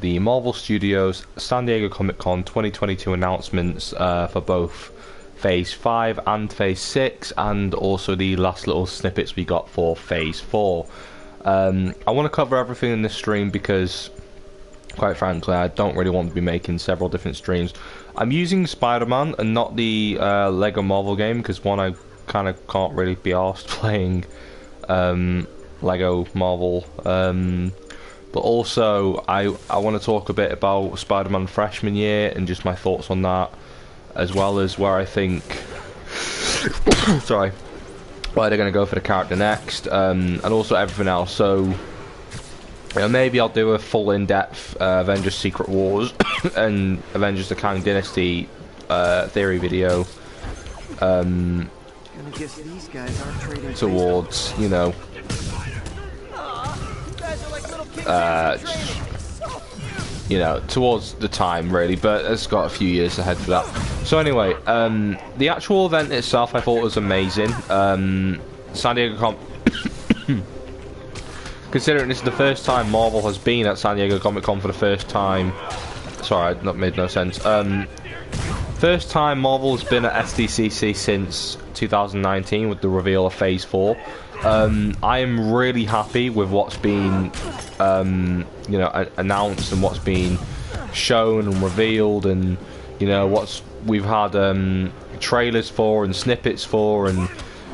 the Marvel Studios San Diego Comic-Con 2022 announcements for both Phase 5 and Phase 6, and also the last little snippets we got for Phase 4. I want to cover everything in this stream because, quite frankly, I don't really want to be making several different streams. I'm using Spider-Man and not the Lego Marvel game because, one, I kind of can't really be arsed playing Lego Marvel, but also I want to talk a bit about Spider-Man freshman year and just my thoughts on that, as well as where I think sorry, where they're going to go for the character next, and also everything else. So maybe I'll do a full in-depth Avengers Secret Wars and Avengers the Kang Dynasty theory video towards, you know, towards the time, really, but it's got a few years ahead for that. So anyway, the actual event itself I thought was amazing. San Diego considering this is the first time Marvel has been at San Diego Comic-Con for the first time. Sorry, that made no sense. First time Marvel has been at SDCC since 2019 with the reveal of Phase 4. I am really happy with what's been announced and what's been shown and revealed, and what's we've had trailers for and snippets for, and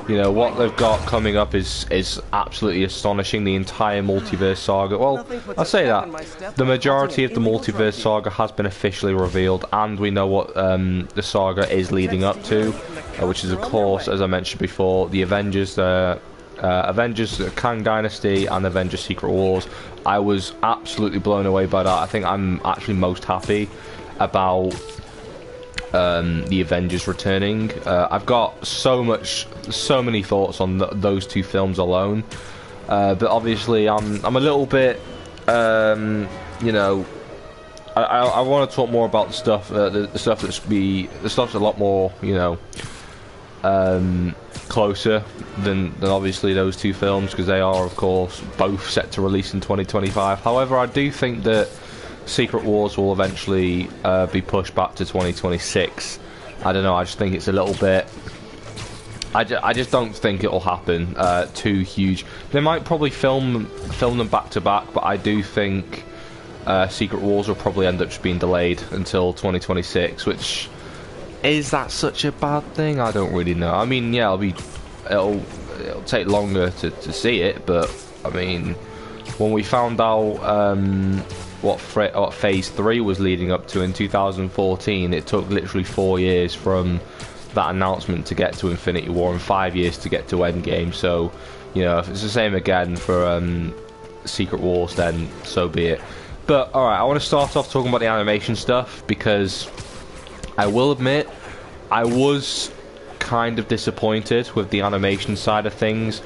what they've got coming up is absolutely astonishing. The entire multiverse saga, well, I'll say that the majority of the multiverse saga has been officially revealed, and we know what the saga is leading up to, which is, of course, as I mentioned before, the Avengers Kang Dynasty and Avengers Secret Wars. I was absolutely blown away by that. I think I'm actually most happy about the Avengers returning. I've got so many thoughts on those two films alone, but obviously I'm a little bit I want to talk more about the stuff the stuff's a lot more closer than obviously those two films, because they are, of course, both set to release in 2025. However, I do think that Secret Wars will eventually be pushed back to 2026. I don't know, I just think it's a little bit... I just don't think it'll happen too huge. They might probably film them back to back, but I do think Secret Wars will probably end up just being delayed until 2026, which... Is that such a bad thing? I don't really know. I mean, yeah, it'll take longer to see it, but I mean, when we found out what Phase 3 was leading up to in 2014, it took literally 4 years from that announcement to get to Infinity War and 5 years to get to Endgame. So, if it's the same again for Secret Wars, then so be it. But alright, I want to start off talking about the animation stuff, because I will admit, I was kind of disappointed with the animation side of things.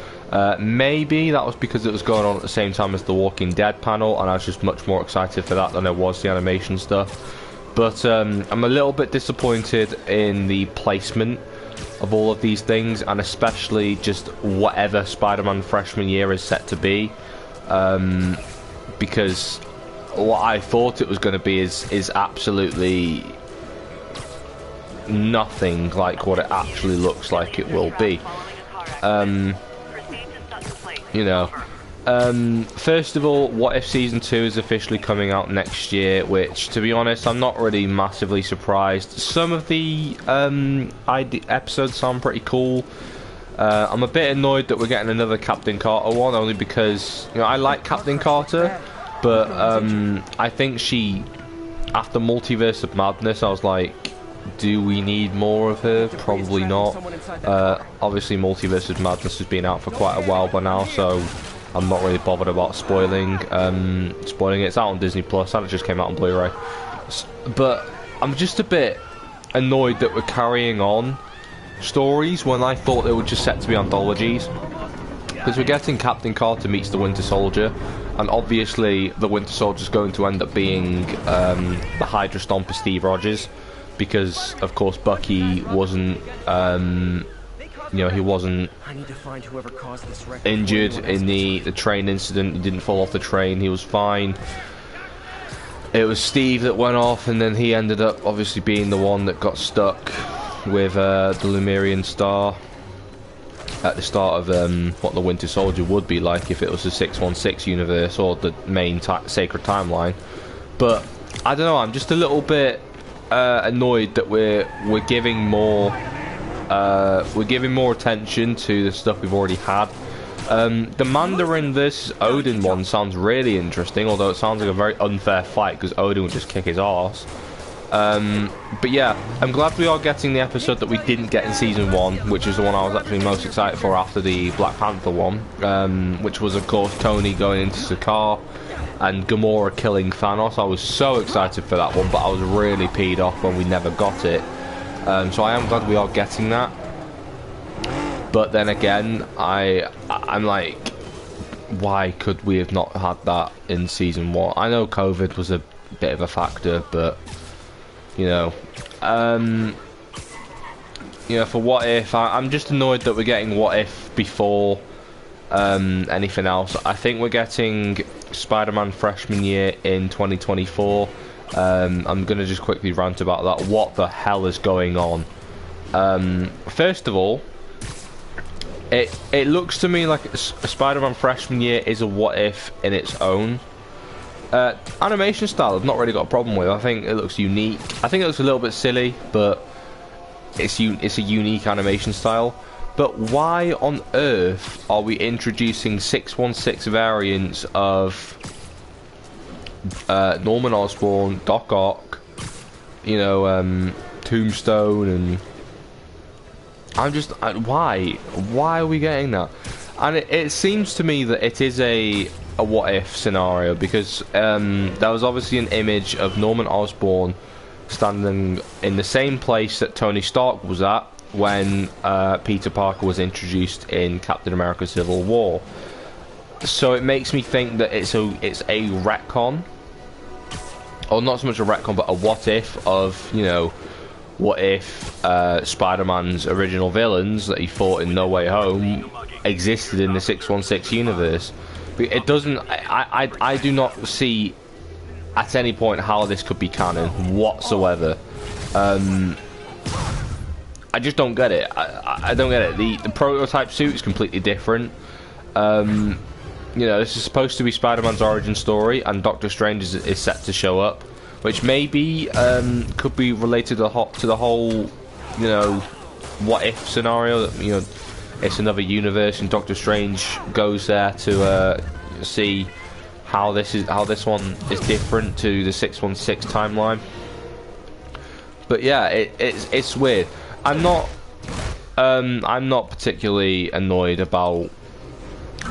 Maybe that was because it was going on at the same time as the Walking Dead panel, and I was just much more excited for that than I was the animation stuff. But I'm a little bit disappointed in the placement of all of these things, and especially just whatever Spider-Man freshman year is set to be. Because what I thought it was going to be is absolutely nothing like what it actually looks like it will be. First of all, What If Season 2 is officially coming out next year, which, to be honest, I'm not really massively surprised. Some of the episodes sound pretty cool. I'm a bit annoyed that we're getting another Captain Carter one, only because I like Captain Carter, but I think after Multiverse of Madness, I was like, do we need more of her? Probably not. Obviously, Multiverse of Madness has been out for quite a while by now, so I'm not really bothered about spoiling it. It's out on Disney Plus, and it just came out on Blu-ray. But I'm just a bit annoyed that we're carrying on stories when I thought they were just set to be anthologies. Because we're getting Captain Carter meets the Winter Soldier, and obviously the Winter Soldier is going to end up being the Hydra Stomper Steve Rogers, because of course Bucky wasn't he wasn't injured in the train incident. He didn't fall off the train, he was fine. it was Steve that went off, and then he ended up obviously being the one that got stuck with the Lemurian Star at the start of what the Winter Soldier would be like if it was the 616 universe or the main sacred timeline. But I don't know, I'm just a little bit annoyed that we're giving more attention to the stuff we've already had. The Mandarin versus Odin one sounds really interesting, although it sounds like a very unfair fight because Odin would just kick his arse. But yeah, I'm glad we are getting the episode that we didn't get in season 1, which is the one I was actually most excited for after the Black Panther one, which was of course Tony going into Sakaar and Gamora killing Thanos. I was so excited for that one, but I was really peed off when we never got it. So I am glad we are getting that. But then again, I'm like, why could we have not had that in season 1? I know COVID was a bit of a factor, but you know, for What If, I'm just annoyed that we're getting What If before anything else. I think we're getting Spider-Man freshman year in 2024. I'm gonna just quickly rant about that. What the hell is going on? First of all, it looks to me like Spider-Man freshman year is a What If in its own. Animation style I've not really got a problem with. I think it looks unique. I think it looks a little bit silly, but it's a unique animation style. But why on earth are we introducing 616 variants of Norman Osborn, Doc Ock, you know, Tombstone, and I'm just why are we getting that? And it seems to me that it is a what if scenario, because there was obviously an image of Norman Osborn standing in the same place that Tony Stark was at when Peter Parker was introduced in Captain America Civil War. So it makes me think that it's a retcon, or not so much a retcon, but a what if of, you know, what if Spider-Man's original villains that he fought in No Way Home existed in the 616 universe. It doesn't. I do not see at any point how this could be canon whatsoever. I just don't get it. I don't get it. The prototype suit is completely different. You know, this is supposed to be Spider-Man's origin story, and Doctor Strange is set to show up, which maybe could be related to the whole, you know, what if scenario. That, you know, it's another universe, and Doctor Strange goes there to see how this one is different to the 616 timeline. But yeah, it's weird. I'm not particularly annoyed about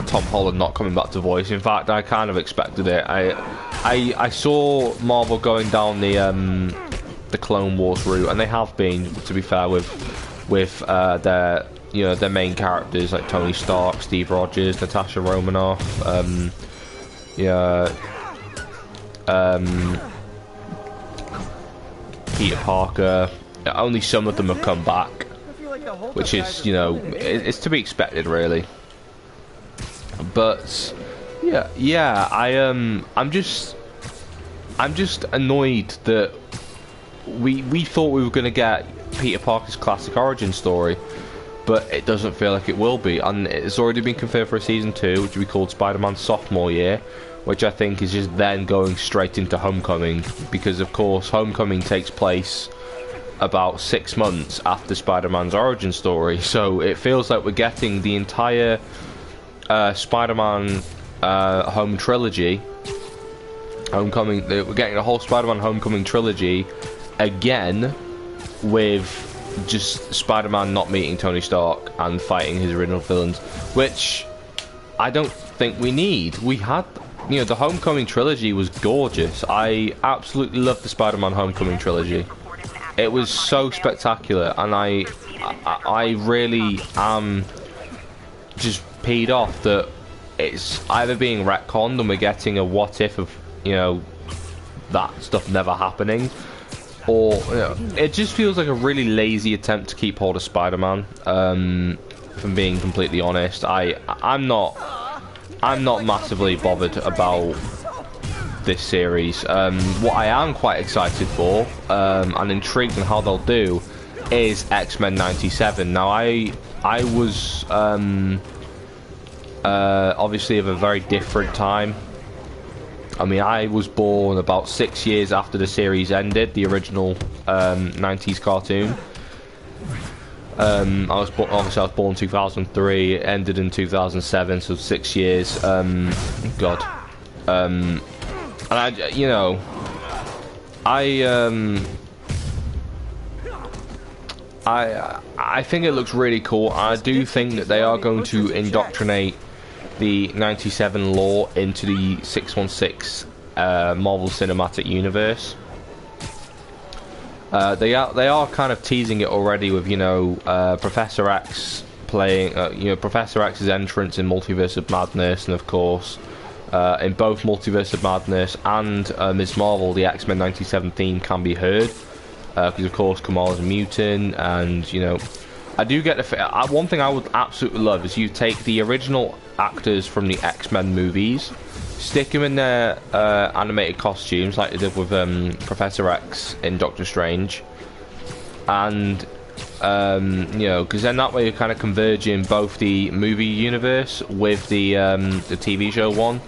Tom Holland not coming back to voice. In fact, I kind of expected it. I saw Marvel going down the Clone Wars route, and they have been, to be fair, with their, you know, their main characters like Tony Stark, Steve Rogers, Natasha Romanoff, Peter Parker. Only some of them have come back, which is, you know, it's to be expected, really. But yeah, I'm just annoyed that we thought we were going to get Peter Parker's classic origin story, but it doesn't feel like it will be, and it's already been confirmed for a season 2, which will be called Spider-Man sophomore year, which I think is just then going straight into Homecoming, because of course Homecoming takes place about 6 months after Spider-Man's origin story, so it feels like we're getting the entire Spider-Man home trilogy, Homecoming. We're getting a whole Spider-Man Homecoming trilogy again, with just Spider-Man not meeting Tony Stark and fighting his original villains, which I don't think we need. We had, you know, the Homecoming trilogy was gorgeous. I absolutely loved the Spider-Man Homecoming trilogy. It was so spectacular, and I really am just peed off that it's either being retconned and we're getting a what if of, you know, that stuff never happening, or, you know, it just feels like a really lazy attempt to keep hold of Spider-Man. If I'm being completely honest, I'm not massively bothered about this series. What I am quite excited for, and intrigued on how they'll do, is X-Men '97. Now, I was obviously of a very different time. I mean, I was born about 6 years after the series ended, the original 90s cartoon. I was born in 2003. It ended in 2007, so 6 years. God. And I think it looks really cool. I do think that they are going to indoctrinate the 97 lore into the 616 Marvel Cinematic Universe. They are kind of teasing it already with, Professor X playing, Professor X's entrance in Multiverse of Madness, and of course, in both Multiverse of Madness and Ms. Marvel, the X-Men '97 theme can be heard, because of course Kamala's a mutant, and I do get the one thing I would absolutely love is you take the original actors from the X-Men movies, stick them in their animated costumes like they did with Professor X in Doctor Strange, and because then that way you're kind of converging both the movie universe with the TV show one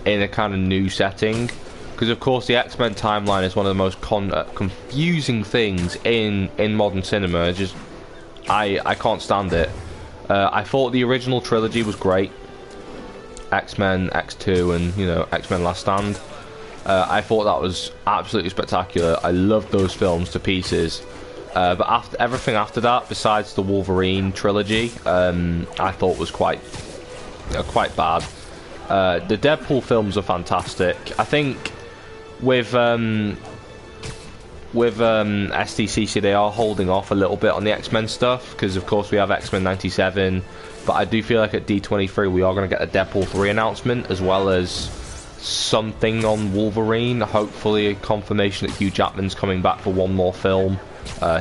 in a kind of new setting. Because of course the X-Men timeline is one of the most confusing things in modern cinema. Just I can't stand it. I thought the original trilogy was great. X-Men, X2, and X-Men Last Stand. I thought that was absolutely spectacular. I loved those films to pieces. But everything after that, besides the Wolverine trilogy, I thought was quite bad. The Deadpool films are fantastic. I think with SDCC they are holding off a little bit on the X-Men stuff, because of course we have X-Men '97, but I do feel like at D23 we are going to get a Deadpool 3 announcement, as well as something on Wolverine, hopefully a confirmation that Hugh Jackman's coming back for one more film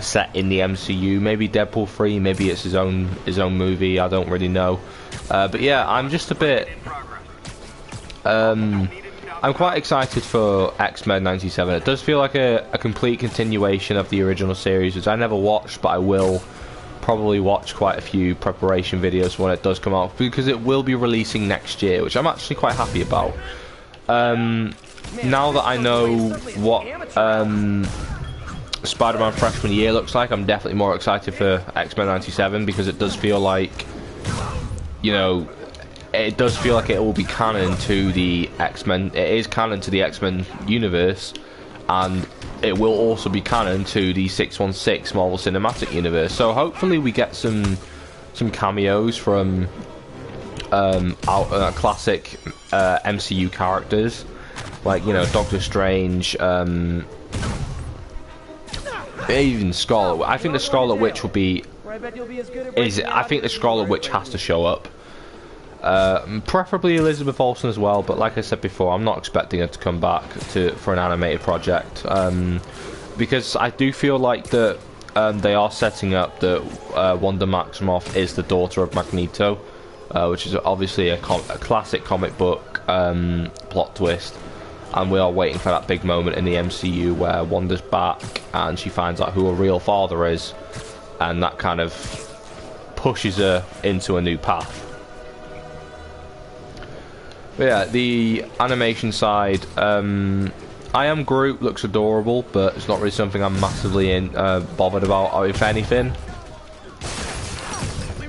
set in the MCU, maybe Deadpool 3, maybe it's his own movie, I don't really know. But yeah, I'm just a bit I'm quite excited for X-Men '97. It does feel like a complete continuation of the original series, which I never watched, but I will probably watch quite a few preparation videos when it does come out, because it will be releasing next year, which I'm actually quite happy about. Now that I know what Spider-Man freshman year looks like, I'm definitely more excited for X-Men '97, because it does feel like, it does feel like it will be canon to the X-Men. It is canon to the X-Men universe, and it will also be canon to the 616 Marvel Cinematic Universe. So hopefully we get some cameos from classic MCU characters, like Doctor Strange, even Scarlet. I think the Scarlet Witch will be. I think the Scarlet Witch has to show up. Preferably Elizabeth Olsen as well, but like I said before, I'm not expecting her to come back for an animated project, because I do feel like that they are setting up that Wanda Maximoff is the daughter of Magneto, which is obviously a classic comic book plot twist, and we are waiting for that big moment in the MCU where Wanda's back and she finds out who her real father is, and that kind of pushes her into a new path. But yeah, the animation side, I Am Groot looks adorable, but it's not really something I'm massively bothered about. If anything,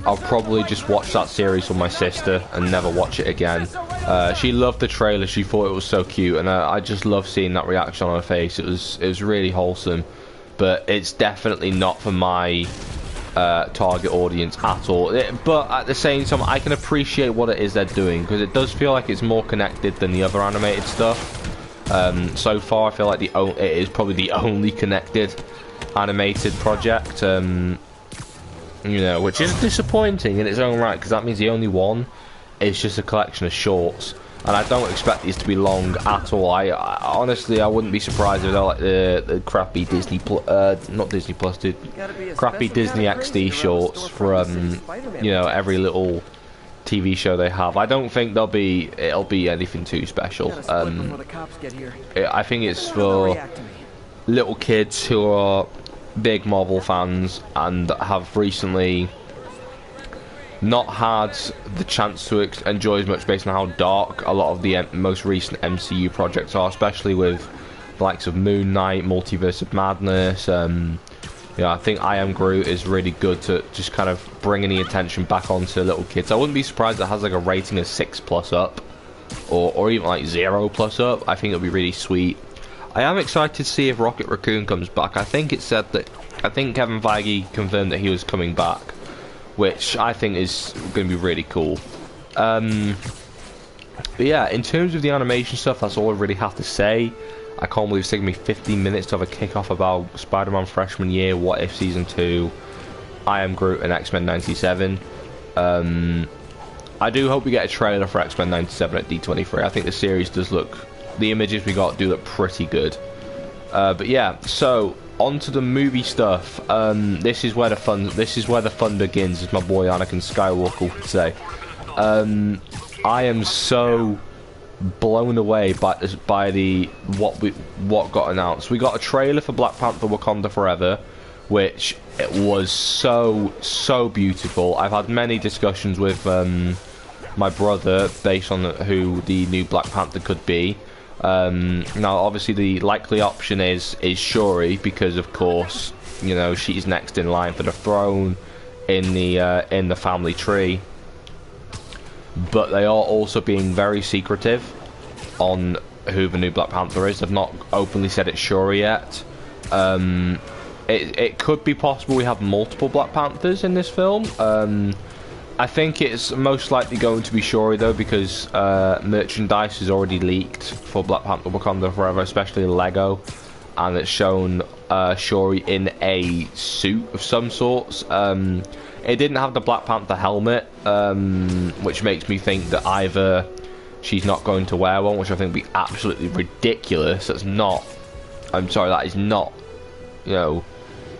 I'll probably just watch that series with my sister and never watch it again. She loved the trailer, she thought it was so cute, and I just love seeing that reaction on her face. It was really wholesome, but it's definitely not for my target audience at all. But at the same time, I can appreciate what it is they're doing, because it does feel like it's more connected than the other animated stuff. So far I feel like it is probably the only connected animated project, which is disappointing in its own right, because that means the only one is just a collection of shorts, and I don't expect these to be long at all. I honestly, I wouldn't be surprised if they're like the crappy Disney not Disney Plus, dude, crappy Disney XD shorts for every little TV show they have. I don't think it'll be anything too special. I think it's for little kids who are big Marvel fans and have recently not had the chance to enjoy as much based on how dark a lot of the most recent MCU projects are, especially with the likes of Moon Knight, Multiverse of Madness. I think I Am Groot is really good to just kind of bring any attention back onto little kids. I wouldn't be surprised if it has like a rating of 6+ up, or even like 0+ up. I think it'll be really sweet. I am excited to see if Rocket Raccoon comes back. I think Kevin Feige confirmed that he was coming back, which I think is going to be really cool. But yeah, in terms of the animation stuff, that's all I really have to say. I can't believe it's taken me 15 minutes to have a kick-off about Spider-Man Freshman Year, What If Season 2, I Am Groot, and X-Men 97. I do hope we get a trailer for X-Men 97 at D23. I think the series does look... The images we got do look pretty good. But yeah, so... on to the movie stuff. This is where the fun begins, as my boy Anakin Skywalker would say. I am so blown away by what got announced. We got a trailer for Black Panther: Wakanda Forever, which it was so beautiful. I've had many discussions with my brother based on who the new Black Panther could be. Now obviously the likely option is Shuri, because of course, you know, she's next in line for the throne in the family tree, but they are also being very secretive on who the new Black Panther is. They've not openly said it's Shuri yet. It could be possible we have multiple Black Panthers in this film. I think it's most likely going to be Shuri though, because merchandise is already leaked for Black Panther Wakanda Forever, especially Lego, and it's shown Shuri in a suit of some sorts. It didn't have the Black Panther helmet, which makes me think that either she's not going to wear one, which I think would be absolutely ridiculous. That is not, you know,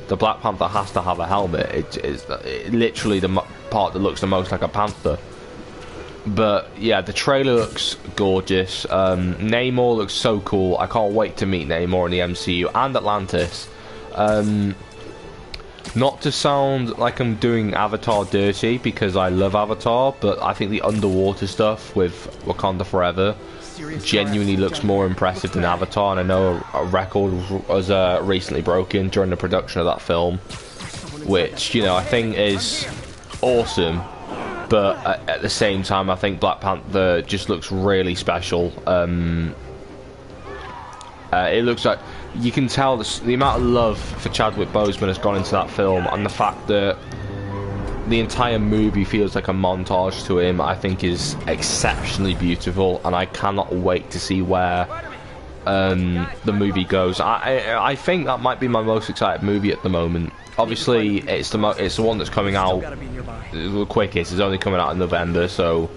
the Black Panther has to have a helmet. It is literally the part that looks the most like a panther. But yeah, the trailer looks gorgeous. Namor looks so cool. I can't wait to meet Namor in the MCU and Atlantis. Not to sound like I'm doing Avatar dirty, because I love Avatar, but I think the underwater stuff with Wakanda Forever genuinely looks more impressive than Avatar, and I know a record was recently broken during the production of that film, which, you know, I think is awesome. But at the same time, I think Black Panther just looks really special. It looks like you can tell the amount of love for Chadwick Boseman has gone into that film, and the fact that the entire movie feels like a montage to him, I think is exceptionally beautiful, and I cannot wait to see where the movie goes. I think that might be my most excited movie at the moment. Obviously, it's the one that's coming out the quickest. It's only coming out in November, so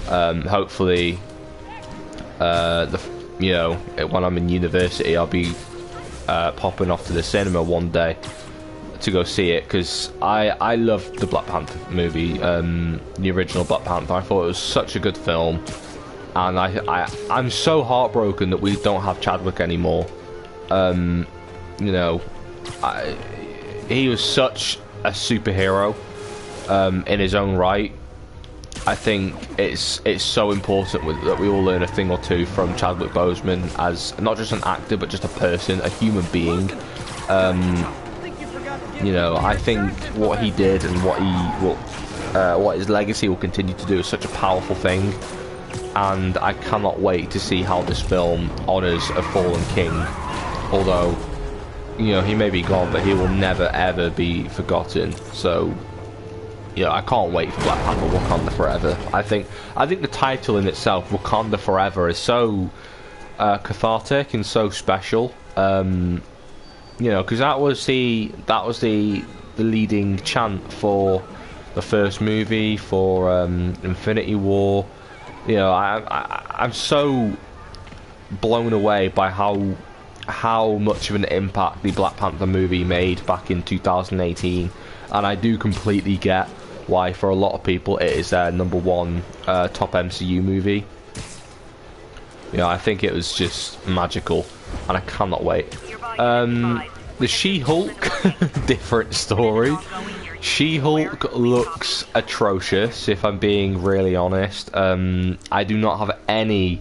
hopefully, you know, when I'm in university, I'll be popping off to the cinema one day to go see it, because I loved the Black Panther movie, the original Black Panther. I thought it was such a good film, and I'm so heartbroken that we don't have Chadwick anymore. You know, he was such a superhero in his own right. I think it's so important that we all learn a thing or two from Chadwick Boseman as not just an actor, but just a person, a human being. You know, I think what he did and what his legacy will continue to do is such a powerful thing, and I cannot wait to see how this film honours a fallen king. Although, you know, he may be gone, but he will never ever be forgotten. So, yeah, I can't wait for Black Panther: Wakanda Forever. I think the title in itself, Wakanda Forever, is so cathartic and so special. You know, because that was the leading chant for the first movie, for Infinity War. You know, I'm so blown away by how much of an impact the Black Panther movie made back in 2018, and I do completely get why for a lot of people it is their #1 top MCU movie. I think it was just magical, and I cannot wait. The She-Hulk, different story. She-Hulk looks atrocious, if I'm being really honest. I do not have any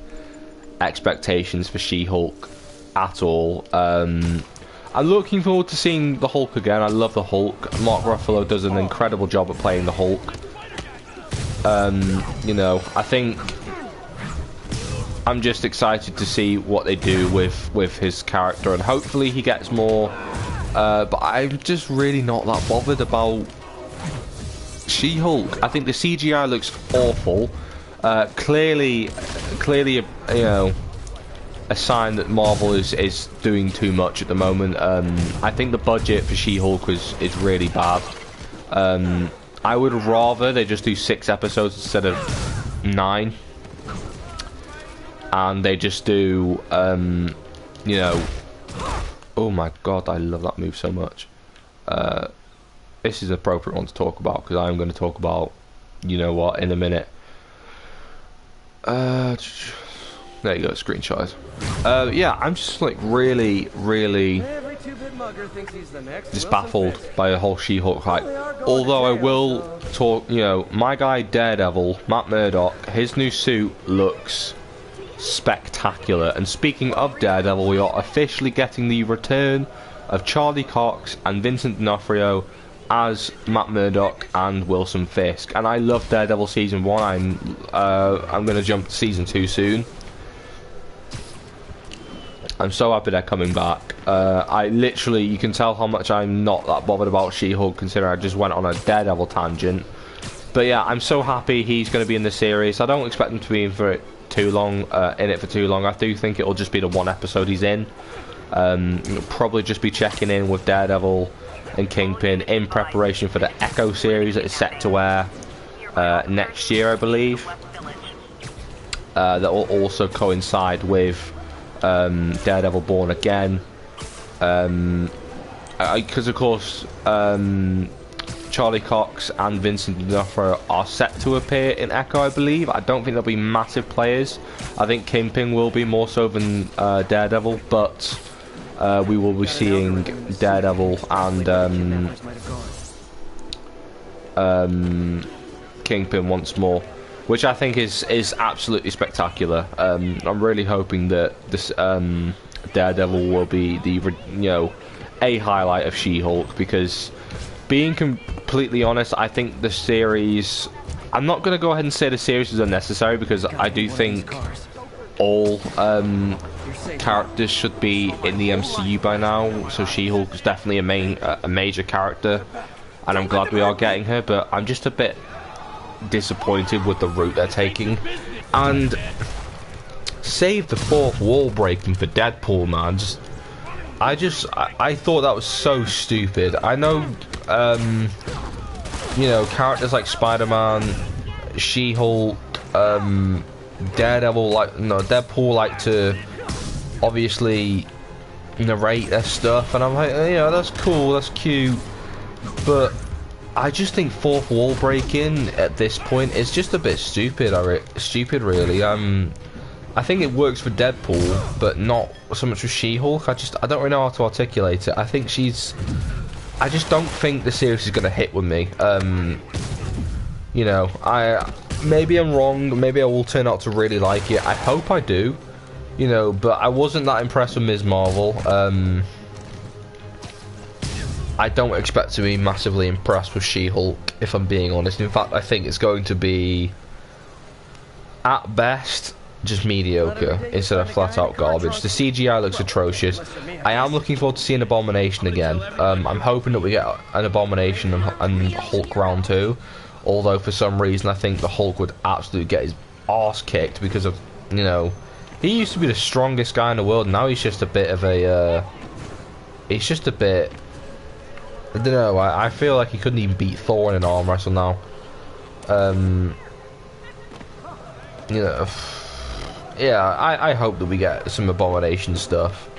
expectations for She-Hulk at all. I'm looking forward to seeing the Hulk again. I love the Hulk. Mark Ruffalo does an incredible job at playing the Hulk. I think I'm just excited to see what they do with his character, and hopefully he gets more. But I'm just really not that bothered about She-Hulk. I think the CGI looks awful. Clearly, a sign that Marvel is doing too much at the moment. I think the budget for She-Hulk is really bad. I would rather they just do 6 episodes instead of 9, and they just do oh my god, I love that move so much. This is an appropriate one to talk about, because I'm going to talk about, in a minute. There you go, screenshot. Yeah, I'm just like really just baffled by the whole She-Hulk hype. Although I will talk, my guy Daredevil, Matt Murdock, his new suit looks spectacular. And speaking of Daredevil, we are officially getting the return of Charlie Cox and Vincent D'Onofrio as Matt Murdock and Wilson Fisk. And I love Daredevil season 1. I'm going to jump to season 2 soon. I'm so happy they're coming back. I literally, you can tell how much I'm not that bothered about She-Hulk, considering I just went on a Daredevil tangent. But yeah, I'm so happy he's going to be in the series. I don't expect him to be in for too long. I do think it'll just be the 1 episode he's in. He'll probably just be checking in with Daredevil and Kingpin in preparation for the Echo series that is set to air next year, I believe. That will also coincide with Daredevil Born Again, because of course Charlie Cox and Vincent D'Onofrio are set to appear in Echo, I believe. I don't think they'll be massive players. I think Kingpin will be more so than Daredevil, but we will be seeing Daredevil and Kingpin once more, which I think is absolutely spectacular. I'm really hoping that this Daredevil will be the a highlight of She-Hulk, because being completely honest, I think the series, I'm not going to go ahead and say the series is unnecessary, because I do think all characters should be in the MCU by now. So She-Hulk is definitely a major character, and I'm glad we are getting her, but I'm just a bit disappointed with the route they're taking. And save the fourth wall breaking for Deadpool, man. I thought that was so stupid. I know characters like Spider-Man, She-Hulk, Daredevil, Deadpool like to obviously narrate their stuff, and I'm like, that's cool, that's cute, but I just think fourth wall breaking at this point is just a bit stupid. Really. I think it works for Deadpool, but not so much with She-Hulk. I don't really know how to articulate it. I just don't think the series is going to hit with me. Maybe I'm wrong. Maybe I will turn out to really like it. I hope I do. But I wasn't that impressed with Ms. Marvel. I don't expect to be massively impressed with She-Hulk, if I'm being honest. In fact, I think it's going to be, at best, just mediocre instead of flat-out garbage. The CGI looks atrocious. I am looking forward to seeing Abomination again. I'm hoping that we get an Abomination and Hulk round 2. Although, for some reason, I think the Hulk would absolutely get his arse kicked because of, he used to be the strongest guy in the world. Now he's just a bit of a, I don't know, I feel like he couldn't even beat Thor in an arm wrestle now. Yeah, I hope that we get some Abomination stuff,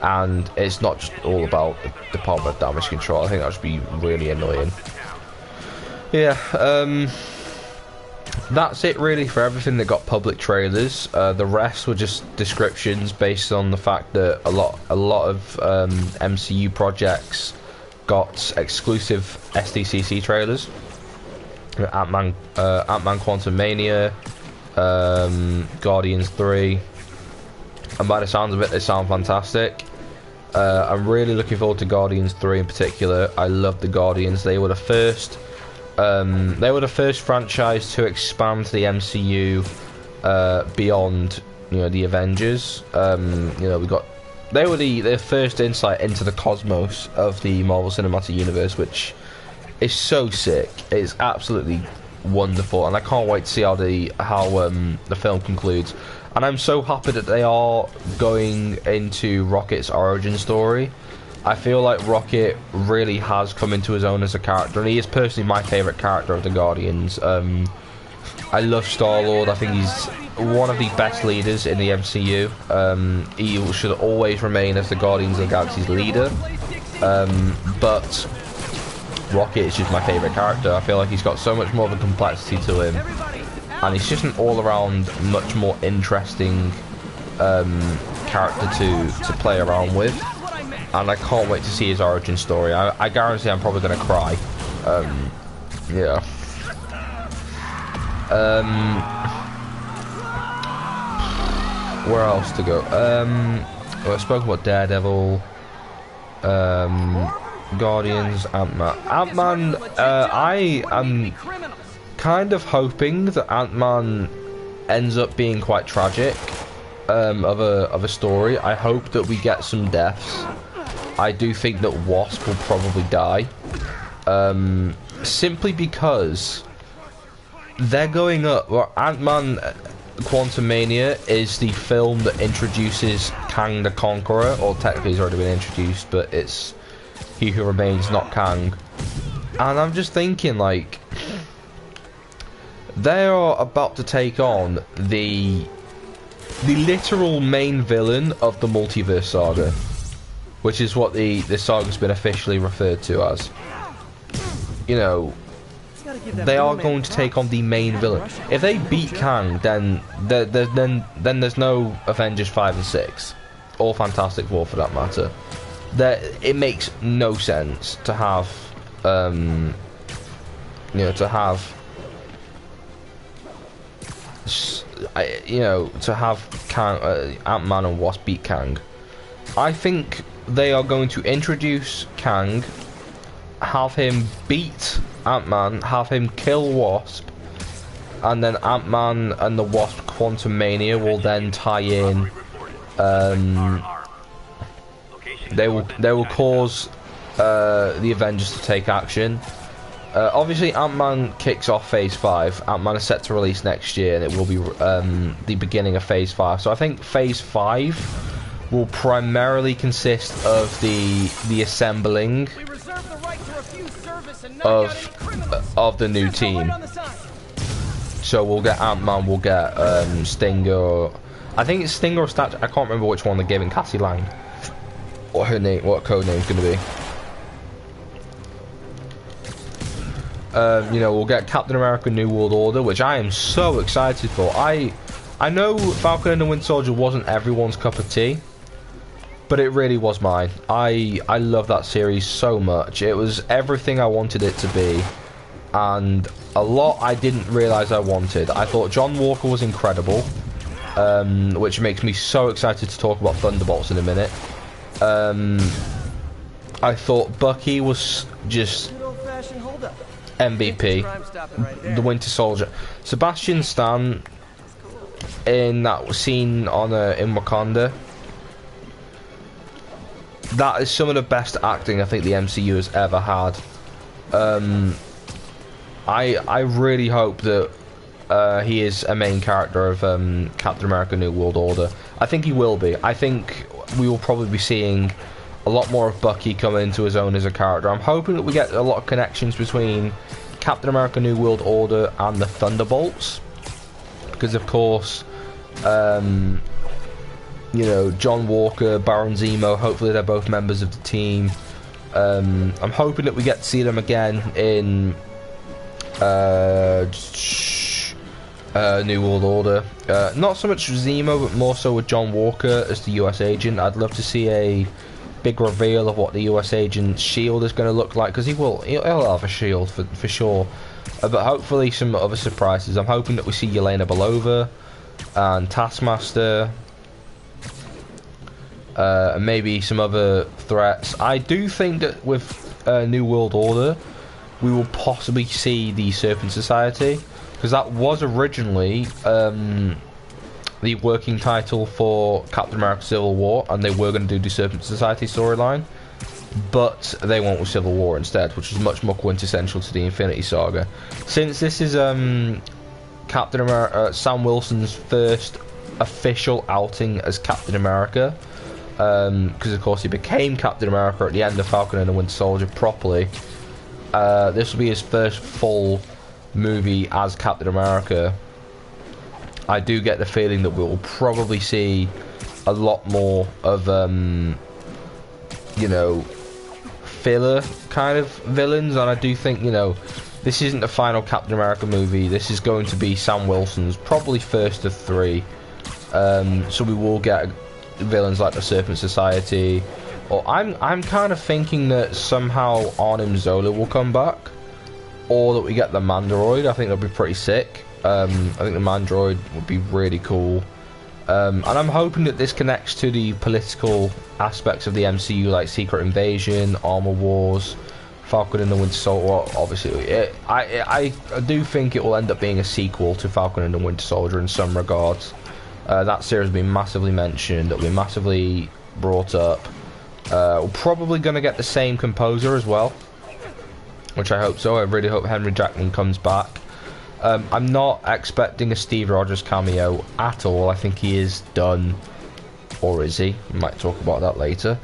and it's not just all about the Department of Damage Control. I think that would be really annoying. Yeah, that's it really for everything that got public trailers. The rest were just descriptions based on the fact that a lot of MCU projects got exclusive SDCC trailers. Ant-Man Quantumania, Guardians 3, and by the sounds of it, they sound fantastic. I'm really looking forward to Guardians 3 in particular. I love the Guardians. They were the first franchise to expand the MCU beyond, you know, the Avengers. You know, they were the first insight into the cosmos of the Marvel Cinematic Universe, which is so sick. It's absolutely wonderful, and I can't wait to see how the film concludes. And I'm so happy that they are going into Rocket's origin story. I feel like Rocket really has come into his own as a character, and he is personally my favourite character of the Guardians. I love Star-Lord. I think he's one of the best leaders in the MCU. He should always remain as the Guardians of the Galaxy's leader. But Rocket is just my favourite character. I feel like he's got so much more of a complexity to him, and he's just an all-around much more interesting character to play around with. And I can't wait to see his origin story. I guarantee I'm probably going to cry. Yeah. Where else to go? Well, I spoke about Daredevil, Guardians, Ant-Man. Ant-Man, I am kind of hoping that Ant-Man ends up being quite tragic of a story. I hope that we get some deaths. I do think that Wasp will probably die, simply because they're going up. Well, Ant-Man Quantumania is the film that introduces Kang the Conqueror, or technically he's already been introduced, but it's He Who Remains, not Kang. And I'm just thinking, like, they are about to take on the literal main villain of the multiverse saga, which is what the saga's been officially referred to as. You know, they are going to take on the main villain. If they beat Kang, then there's no Avengers 5 and 6, or Fantastic Four for that matter. It makes no sense to have, you know, to have Kang, Ant-Man and Wasp beat Kang. I think they are going to introduce Kang, have him beat Ant-Man, have him kill Wasp, and then Ant-Man and the Wasp Quantumania will then tie in. They will cause the Avengers to take action. Obviously, Ant-Man kicks off Phase 5. Ant-Man is set to release next year, and it will be the beginning of Phase 5. So I think Phase 5 will primarily consist of the assembling of the new team. So we'll get Ant-Man, we'll get Stinger. I think it's Stinger or Statue. I can't remember which one they're giving Cassie Lang. What her name? What code name's going to be? You know, we'll get Captain America: New World Order, which I am so excited for. I know Falcon and the Winter Soldier wasn't everyone's cup of tea, but it really was mine. I love that series so much. It was everything I wanted it to be, and a lot I didn't realise I wanted. I thought John Walker was incredible, which makes me so excited to talk about Thunderbolts in a minute. I thought Bucky was just MVP, the Winter Soldier. Sebastian Stan in that scene on in Wakanda, that is some of the best acting I think the MCU has ever had. I really hope that he is a main character of Captain America: New World Order. I think he will be. I think we will probably be seeing a lot more of Bucky coming into his own as a character. I'm hoping that we get a lot of connections between Captain America: New World Order and the Thunderbolts, because of course, you know, John Walker, Baron Zemo, hopefully they're both members of the team. I'm hoping that we get to see them again in New World Order. Not so much Zemo, but more so with John Walker as the US agent. I'd love to see a big reveal of what the US agent's shield is going to look like, because he'll have a shield for sure. But hopefully some other surprises. I'm hoping that we see Yelena Belova and Taskmaster, and maybe some other threats. I do think that with New World Order, we will possibly see the Serpent Society, because that was originally the working title for Captain America Civil War, and they were going to do the Serpent Society storyline, but they went with Civil War instead, which is much more quintessential to the Infinity Saga. Since this is Captain America, Sam Wilson's first official outing as Captain America, because of course he became Captain America at the end of Falcon and the Winter Soldier properly, this will be his first full movie as Captain America. I do get the feeling that we'll probably see a lot more of you know, filler kind of villains, and I do think, you know, this isn't the final Captain America movie. This is going to be Sam Wilson's probably first of 3, so we will get villains like the Serpent Society, or I'm kind of thinking that somehow Arnim Zola will come back, or that we get the Mandroid. I think that'd be pretty sick. I think the Mandroid would be really cool. And I'm hoping that this connects to the political aspects of the MCU, like Secret Invasion, Armor Wars, Falcon and the Winter Soldier. Well, obviously, I do think it will end up being a sequel to Falcon and the Winter Soldier in some regards. That series has been massively mentioned, that will be massively brought up. We're probably going to get the same composer as well, which I hope so. I really hope Henry Jackman comes back. I'm not expecting a Steve Rogers cameo at all. I think he is done. Or is he? We might talk about that later.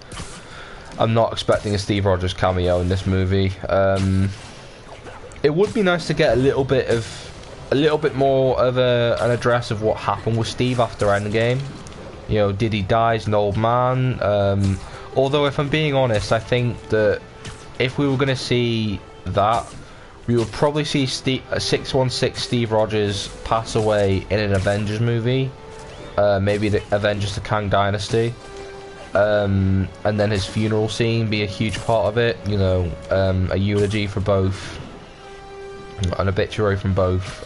I'm not expecting a Steve Rogers cameo in this movie. It would be nice to get a little bit more of an address of what happened with Steve after Endgame. You know, did he die as an old man? Although, if I'm being honest, I think that if we were going to see that, we would probably see 616 Steve Rogers pass away in an Avengers movie, maybe the Avengers: The Kang Dynasty, and then his funeral scene be a huge part of it. You know, a eulogy for both, an obituary from both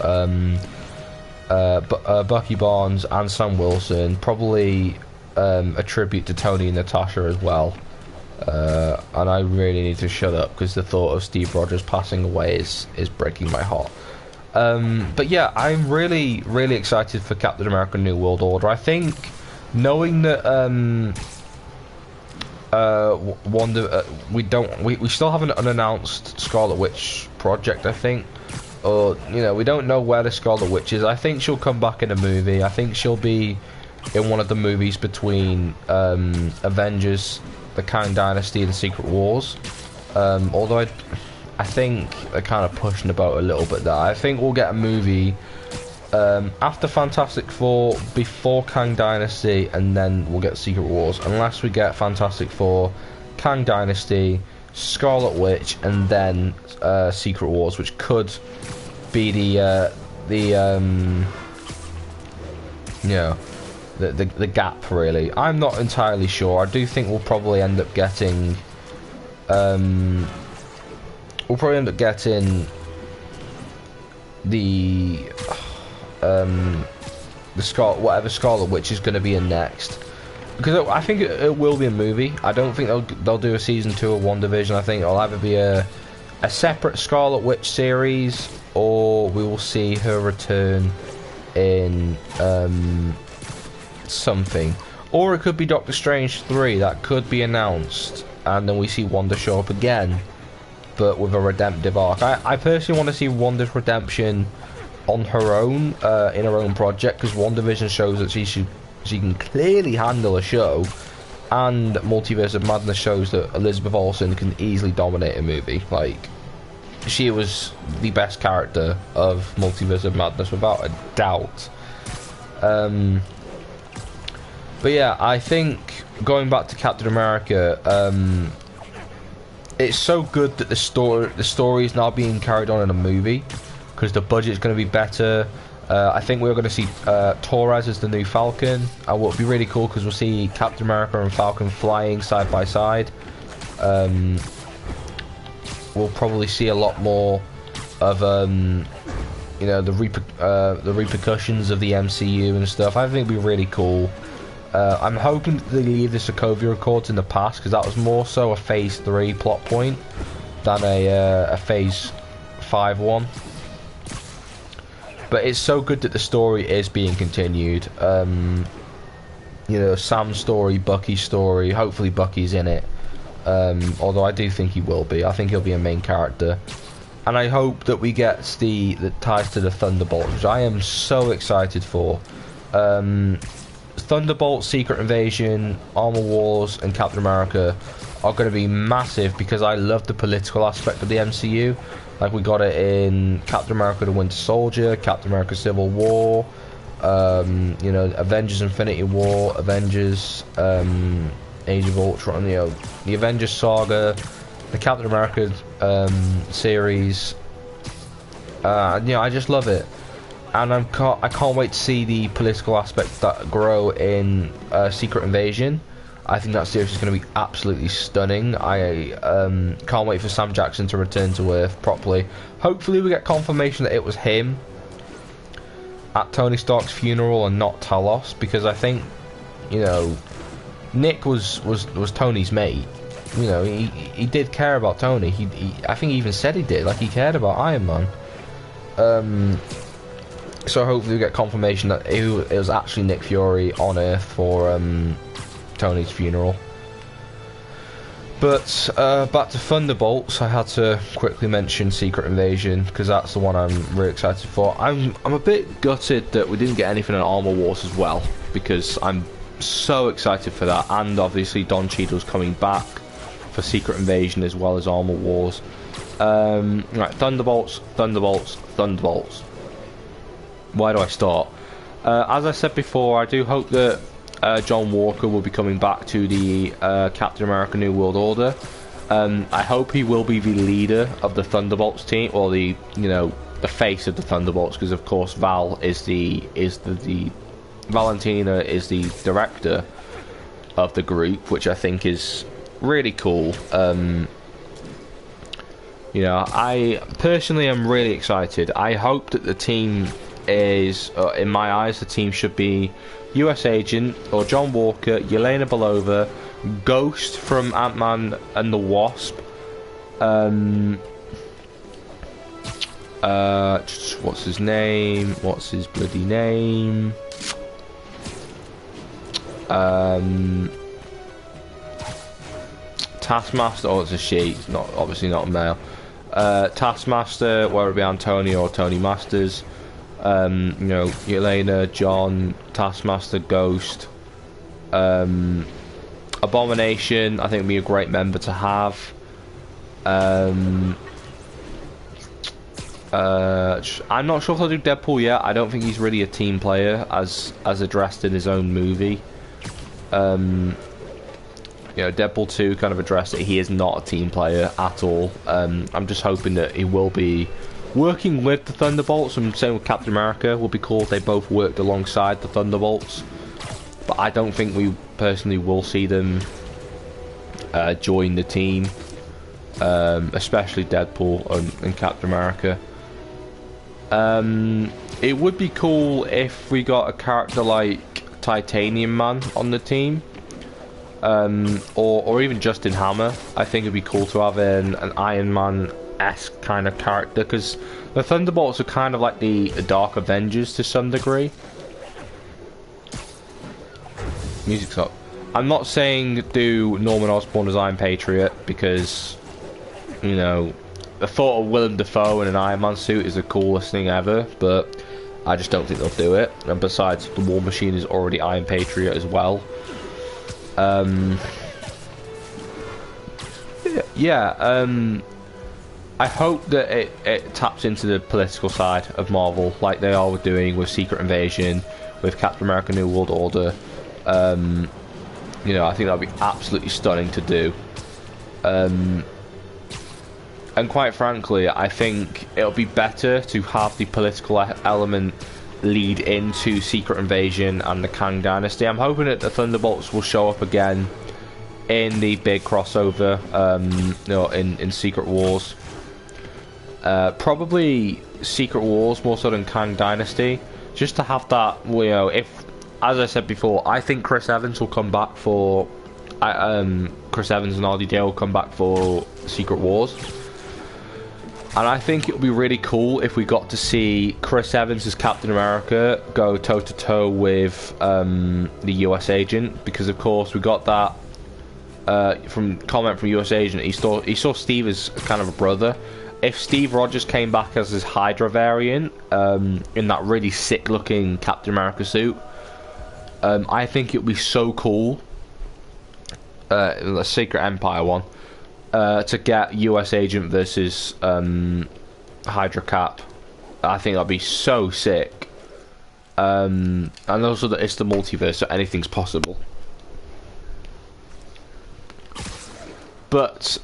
Bucky Barnes and Sam Wilson, probably a tribute to Tony and Natasha as well. And I really need to shut up, because the thought of Steve Rogers passing away is breaking my heart. But yeah, I'm really, really excited for Captain America: New World Order. I think, knowing that we still have an unannounced Scarlet Witch project, I think, or, you know, we don't know where the Scarlet Witch is. I think she'll come back in a movie. I think she'll be in one of the movies between Avengers: The Kang Dynasty and Secret Wars. Although I think they're kind of pushing the boat a little bit there. I think we'll get a movie after Fantastic Four, before Kang Dynasty, and then we'll get Secret Wars. Unless we get Fantastic Four, Kang Dynasty, Scarlet Witch, and then Secret Wars, which could be the gap, really. I'm not entirely sure. I do think we'll probably end up getting whatever Scarlet Witch is going to be in next, because I think it will be a movie. I don't think they'll do a season 2 of WandaVision. I think it'll either be a separate Scarlet Witch series, or we will see her return in something, or it could be Doctor Strange 3 that could be announced, and then we see Wanda show up again, but with a redemptive arc. I personally want to see Wanda's redemption on her own, in her own project, because WandaVision shows that she can clearly handle a show, and Multiverse of Madness shows that Elizabeth Olsen can easily dominate a movie. Like, she was the best character of Multiverse of Madness without a doubt. But yeah, I think, going back to Captain America, it's so good that the story is now being carried on in a movie. because the budget's going to be better. I think we're going to see Torres as the new Falcon. What would be really cool because we'll see Captain America and Falcon flying side by side. We'll probably see a lot more of you know, the repercussions of the MCU and stuff. I think it'd be really cool. I'm hoping that they leave the Sokovia Accords in the past, because that was more so a Phase 3 plot point than a Phase 5 one. But it's so good that the story is being continued. You know, Sam's story, Bucky's story. Hopefully Bucky's in it. Although I do think he will be. I think he'll be a main character. And I hope that we get the ties to the Thunderbolts, which I am so excited for. Thunderbolts, Secret Invasion, Armor Wars, and Captain America are going to be massive because I love the political aspect of the MCU. Like, we got it in Captain America the Winter Soldier, Captain America Civil War, you know, Avengers Infinity War, Avengers Age of Ultron, you know, the Avengers Saga, the Captain America series. You know, I just love it. And I can't wait to see the political aspects that grow in Secret Invasion. I think that series is going to be absolutely stunning. I can't wait for Sam Jackson to return to Earth properly. Hopefully we get confirmation that it was him at Tony Stark's funeral and not Talos, because I think, you know, Nick was Tony's mate. You know, he did care about Tony. I think he even said he did. Like, he cared about Iron Man. So hopefully we get confirmation that it was actually Nick Fury on Earth for Tony's funeral. But back to Thunderbolts, I had to quickly mention Secret Invasion because that's the one I'm really excited for. I'm a bit gutted that we didn't get anything on Armor Wars as well, because I'm so excited for that, and obviously Don Cheadle's coming back for Secret Invasion as well as Armor Wars. Right, Thunderbolts. Where do I start? As I said before, I do hope that John Walker will be coming back to the Captain America New World Order. I hope he will be the leader of the Thunderbolts team, or the, you know, the face of the Thunderbolts, because of course Valentina is the director of the group, which I think is really cool. You know, I personally am really excited. I hope that the team is, in my eyes, the team should be US Agent, or John Walker, Yelena Belova, Ghost from Ant-Man and the Wasp, what's his name? What's his bloody name? Taskmaster. Oh, it's a she. It's not, obviously not a male. Taskmaster, whether it be Antonio or Tony Masters. You know, Yelena, John, Taskmaster, Ghost, Abomination. I think would be a great member to have. I'm not sure if they'll do Deadpool yet. I don't think he's really a team player as addressed in his own movie. You know, Deadpool 2 kind of addressed it. He is not a team player at all. I'm just hoping that he will be working with the Thunderbolts, and same with Captain America. Will be cool if they both worked alongside the Thunderbolts. But I don't think we personally will see them join the team, especially Deadpool and Captain America. It would be cool if we got a character like Titanium Man on the team, or even Justin Hammer. I think it'd be cool to have an Iron Man-esque kind of character, because the Thunderbolts are kind of like the Dark Avengers to some degree. Music's up. I'm not saying do Norman Osborn as Iron Patriot, because, you know, the thought of Willem Dafoe in an Iron Man suit is the coolest thing ever, but I just don't think they'll do it. And besides, the War Machine is already Iron Patriot as well. I hope that it taps into the political side of Marvel, like they are doing with Secret Invasion, with Captain America New World Order. You know, I think that would be absolutely stunning to do. And quite frankly, I think it'll be better to have the political element lead into Secret Invasion and the Kang Dynasty. I'm hoping that the Thunderbolts will show up again in the big crossover, you know, in Secret Wars. Probably Secret Wars more so than Kang Dynasty, just to have that, you know, if, as I said before, I think Chris Evans will come back for, Chris Evans and RDJ will come back for Secret Wars. And I think it would be really cool if we got to see Chris Evans as Captain America go toe-to-toe with the US Agent, because of course we got that from comment from US Agent. He saw Steve as kind of a brother. If Steve Rogers came back as his Hydra variant, in that really sick-looking Captain America suit, I think it would be so cool. The Secret Empire one. To get US Agent versus Hydra Cap. I think that'd be so sick. And also that it's the multiverse, so anything's possible. But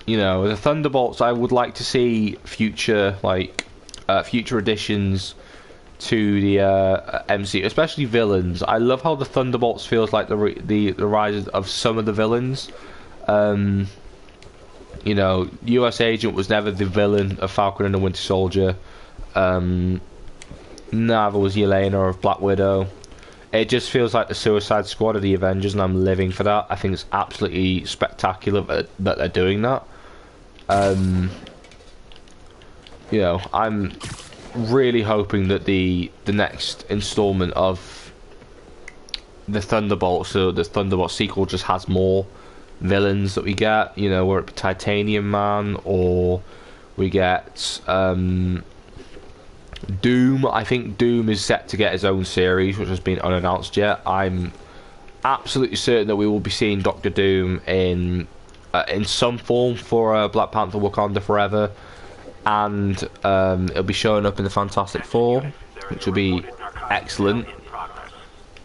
you know, the Thunderbolts, I would like to see future future additions to the MCU, especially villains. I love how the Thunderbolts feels like the rise of some of the villains. You know, US Agent was never the villain of Falcon and the Winter Soldier. Neither was Yelena of Black Widow. It just feels like the Suicide Squad of the Avengers, and I'm living for that. I think it's absolutely spectacular that they're doing that. You know, I'm really hoping that the next installment of the Thunderbolts, so the Thunderbolt sequel, just has more villains that we get. You know, whether it be Titanium Man or we get Doom. I think Doom is set to get his own series, which has been unannounced yet. I'm absolutely certain that we will be seeing Doctor Doom in some form for Black Panther: Wakanda Forever, and it'll be showing up in the Fantastic Four, which will be excellent.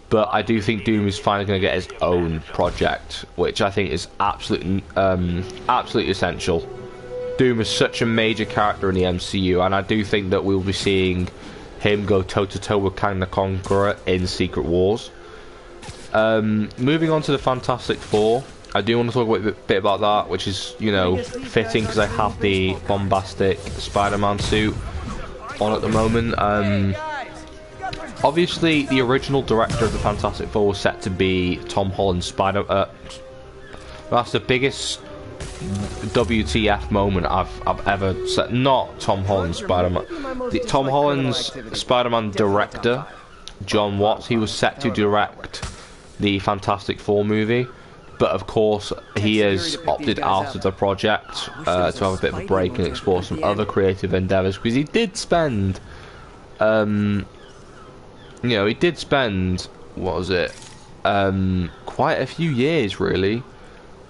But I do think Doom is finally going to get his own project, which I think is absolutely essential. Doom is such a major character in the MCU, and I do think that we'll be seeing him go toe-to-toe with Kang the Conqueror in Secret Wars. Moving on to the Fantastic Four, I do want to talk a bit about that, which is, you know, fitting because I have the bombastic Spider-Man suit on at the moment. Obviously, the original director of the Fantastic Four was set to be Tom Holland's that's the biggest WTF moment I've ever said. Not Tom Holland's Spider-Man. Tom Holland's Spider-Man director, John Watts, he was set to direct the Fantastic Four movie, but of course he has opted out of the project to have a bit of a break and explore some other creative endeavours, because he did spend you know, he did spend, what was it, quite a few years really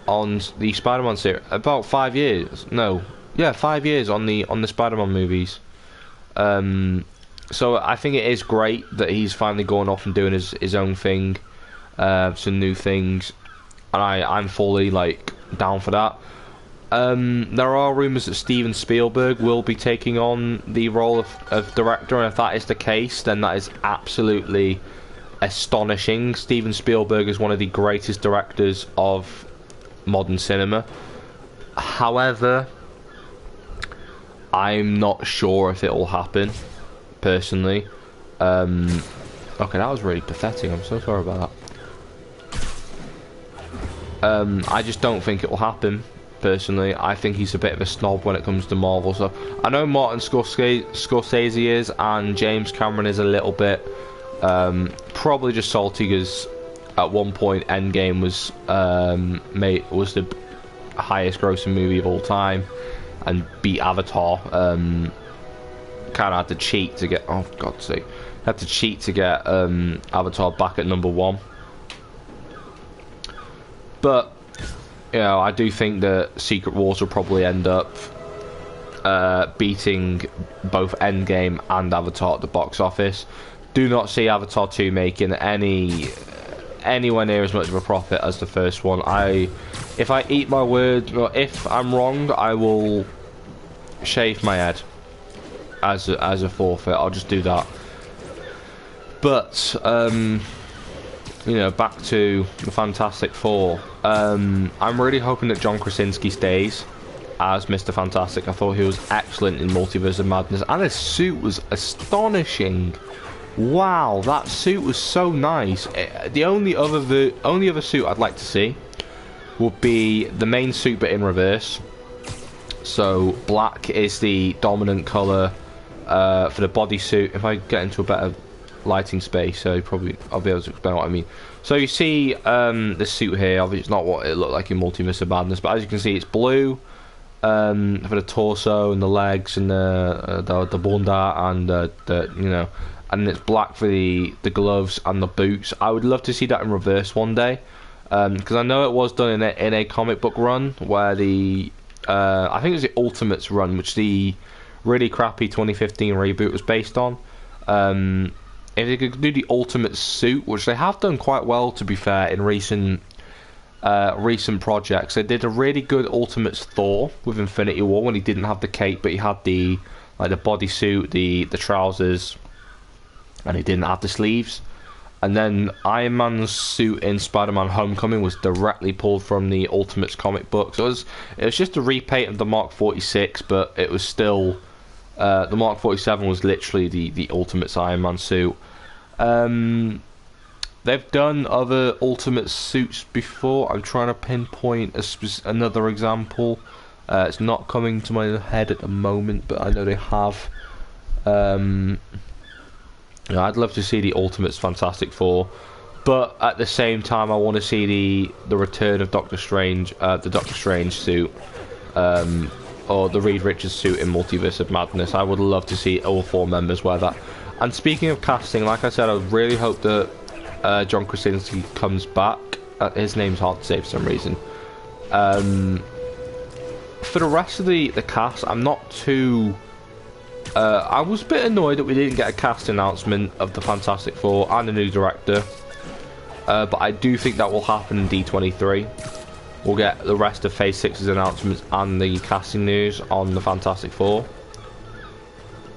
on the Spider-Man series. About 5 years. No, yeah, 5 years on the Spider-Man movies. So I think it is great that he's finally going off and doing his own thing, some new things, and I'm fully down for that. There are rumours that Steven Spielberg will be taking on the role of director, and if that is the case, then that is absolutely astonishing. Steven Spielberg is one of the greatest directors of modern cinema. However, I'm not sure if it will happen, personally. Okay, that was really pathetic. I'm so sorry about that. I just don't think it will happen. Personally, I think he's a bit of a snob when it comes to Marvel. So I know Martin Scorsese is, and James Cameron is a little bit probably just salty because at one point Endgame was the highest grossing movie of all time and beat Avatar. Kind of had to cheat to get, oh for God's sake, had to cheat to get Avatar back at #1. But you know, I do think that Secret Wars will probably end up beating both Endgame and Avatar at the box office. Do not see Avatar 2 making any anywhere near as much of a profit as the first one. If I eat my word, or if I'm wrong, I will shave my head as a forfeit. I'll just do that. But you know, back to the Fantastic Four. I'm really hoping that John Krasinski stays as Mr. Fantastic. I thought he was excellent in Multiverse of Madness, and his suit was astonishing. Wow, that suit was so nice. The only other suit I'd like to see would be the main suit but in reverse. So black is the dominant colour for the bodysuit. If I get into a better lighting space, so I'll be able to explain what I mean. So you see this suit here, obviously it's not what it looked like in Multiverse of Madness, but as you can see it's blue for the torso and the legs and the bunda and the you know, and it's black for the gloves and the boots. I would love to see that in reverse one day, because I know it was done in a comic book run where the I think it was the Ultimates run, which the really crappy 2015 reboot was based on. If they could do the Ultimate suit, which they have done quite well, to be fair, in recent projects. They did a really good Ultimates Thor with Infinity War when he didn't have the cape, but he had the bodysuit, the trousers, and he didn't have the sleeves. And then Iron Man's suit in Spider-Man Homecoming was directly pulled from the Ultimates comic book. So it was just a repaint of the Mark 46, but it was still the Mark 47 was literally the Ultimates Iron Man suit. They've done other Ultimate suits before. I'm trying to pinpoint another example. It's not coming to my head at the moment, but I know they have. I'd love to see the Ultimates Fantastic Four, but at the same time, I want to see the return of Doctor Strange, the Doctor Strange suit, or the Reed Richards suit in Multiverse of Madness. I would love to see all four members wear that. And speaking of casting, like I said, I really hope that John Krasinski comes back. His name's hard to say for some reason. For the rest of the cast, I'm not too... I was a bit annoyed that we didn't get a cast announcement of the Fantastic Four and a new director. But I do think that will happen in D23. We'll get the rest of Phase 6's announcements and the casting news on the Fantastic Four.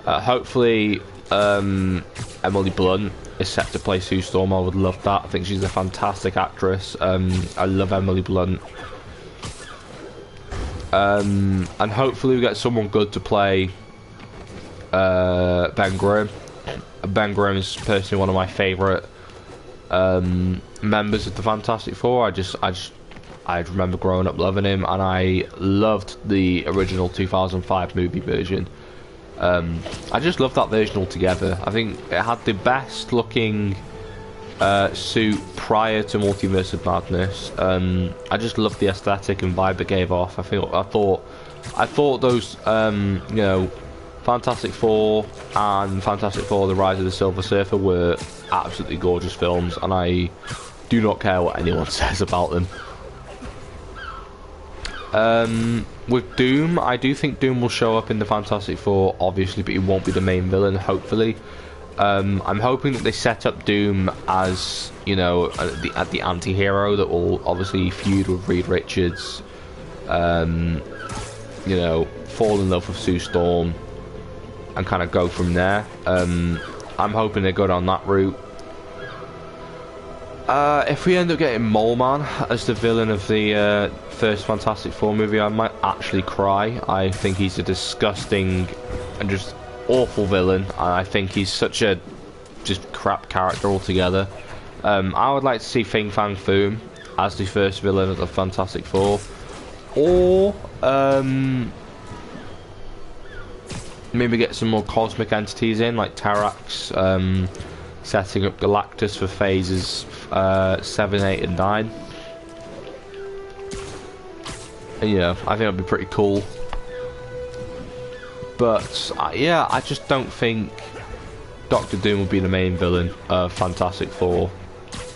Hopefully, Emily Blunt is set to play Sue Storm. I would love that. I think she's a fantastic actress. I love Emily Blunt. And hopefully we get someone good to play Ben Grimm. Ben Grimm is personally one of my favourite members of the Fantastic Four. I remember growing up loving him, and I loved the original 2005 movie version. I just loved that version altogether. I think it had the best looking suit prior to Multiverse of Madness. I just loved the aesthetic and vibe it gave off. I thought those you know, Fantastic Four and Fantastic Four: The Rise of the Silver Surfer were absolutely gorgeous films, and I do not care what anyone says about them. With Doom, I do think Doom will show up in the Fantastic Four, obviously, but he won't be the main villain, hopefully. I'm hoping that they set up Doom as, you know, the anti-hero that will obviously feud with Reed Richards, you know, fall in love with Sue Storm, and kind of go from there. I'm hoping they go down that route. If we end up getting Mole Man as the villain of the first Fantastic Four movie, I might actually cry. I think he's a disgusting and just awful villain, and I think he's such a just crap character altogether. I would like to see Fin Fang Foom as the first villain of the Fantastic Four, or maybe get some more cosmic entities in, like Tarax, setting up Galactus for phases 7, 8 and 9. And, yeah, I think that'd be pretty cool. But yeah, I just don't think Doctor Doom will be the main villain of Fantastic Four.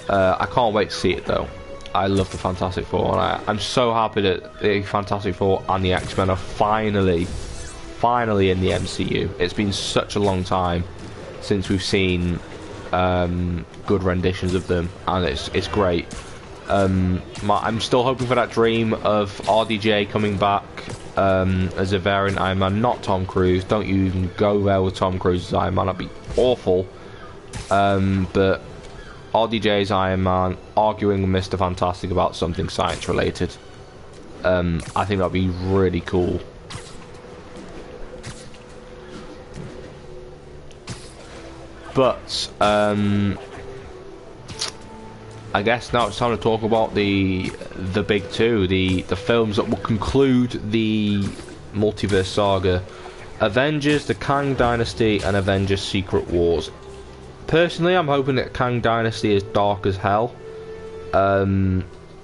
I can't wait to see it though. I love the Fantastic Four, and I'm so happy that the Fantastic Four and the X-Men are finally in the MCU. It's been such a long time since we've seen good renditions of them, and it's great. I'm still hoping for that dream of RDJ coming back as a variant Iron Man, not Tom Cruise. Don't you even go there with Tom Cruise as Iron Man, that'd be awful. But RDJ's Iron Man arguing with Mr. Fantastic about something science related. I think that'd be really cool. But I guess now it's time to talk about the big two, the films that will conclude the multiverse saga: Avengers, the Kang Dynasty, and Avengers: Secret Wars. Personally, I'm hoping that Kang Dynasty is dark as hell,